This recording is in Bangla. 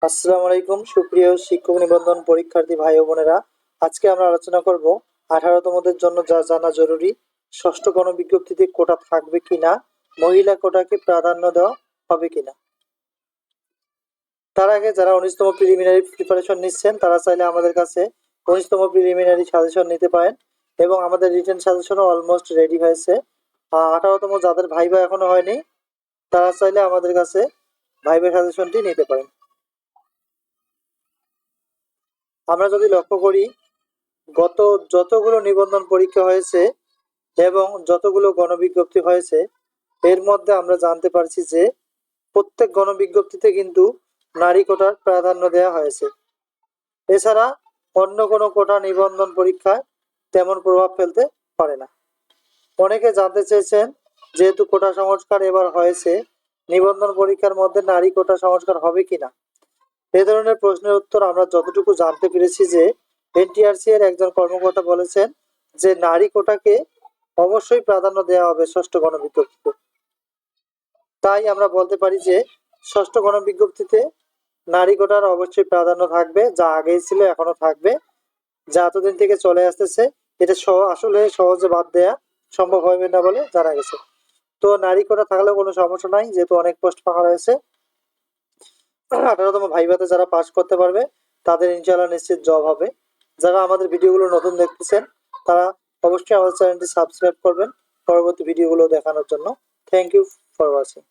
আসসালামু আলাইকুম সুপ্রিয় শিক্ষক নিবন্ধন পরীক্ষার্থী ভাই ও বোনেরা। আজকে আমরা আলোচনা করব 18তমদের জন্য যা জানা জরুরি, ষষ্ঠ গণবিজ্ঞপ্তিতে কোটা থাকবে কিনা, মহিলা কোটাকে প্রাধান্য দেওয়া হবে কিনা। তার আগে যারা 19তম প্রিলিমিনারি প্রিপারেশন নিচ্ছেন তারা চাইলে আমাদের কাছে 19তম প্রিলিমিনারি সাজেশন নিতে পারেন এবং আমাদের রিটেন সাজেশনও অলমোস্ট রেডি হয়েছে। 18তম যাদের ভাইবা এখনো হয়নি তারা চাইলে আমাদের কাছে ভাইবা সাজেশনটি নিতে পারেন। আমরা যদি লক্ষ্য করি, গত যতগুলো নিবন্ধন পরীক্ষা হয়েছে এবং যতগুলো গণবিজ্ঞপ্তি হয়েছে এর মধ্যে আমরা জানতে পারছি যে প্রত্যেক গণবিজ্ঞপ্তিতে কিন্তু নারী কোটার প্রাধান্য দেওয়া হয়েছে। এছাড়া অন্য কোনো কোটা নিবন্ধন পরীক্ষায় তেমন প্রভাব ফেলতে পারে না। অনেকে জানতে চেয়েছেন, যেহেতু কোটা সংস্কার এবার হয়েছে, নিবন্ধন পরীক্ষার মধ্যে নারী কোটা সংস্কার হবে কিনা। এ ধরনের প্রশ্নের উত্তর আমরা যতটুকু জানতে পেরেছি যে এনটিআরসি এর একজন কর্মকর্তা বলেছেন যে নারী কোটাকে অবশ্যই প্রাধান্য দেওয়া হবে ষষ্ঠ গণবিজ্ঞপ্তিতে। তাই আমরা বলতে পারি যে ষষ্ঠ গণবিজ্ঞপ্তিতে নারী কোটার অবশ্যই প্রাধান্য থাকবে, যা আগেই ছিল এখনো থাকবে, যা এতদিন থেকে চলে আসতেছে। এটা আসলে সহজে বাদ দেয়া সম্ভব হবে না বলে জানা গেছে। তো নারী কোটা থাকলেও কোনো সমস্যা নাই, যেহেতু অনেক পোস্ট ফাঁকা রয়েছে। 18তম ভাইভাতে যারা পাস করতে পারবে তাদের ইনশাআল্লাহ নিশ্চিত জব হবে। যারা আমাদের ভিডিওগুলো নতুন দেখতেছেন তারা অবশ্যই আমাদের চ্যানেলটি সাবস্ক্রাইব করবেন পরবর্তী ভিডিওগুলো দেখানোর জন্য। Thank you for watching.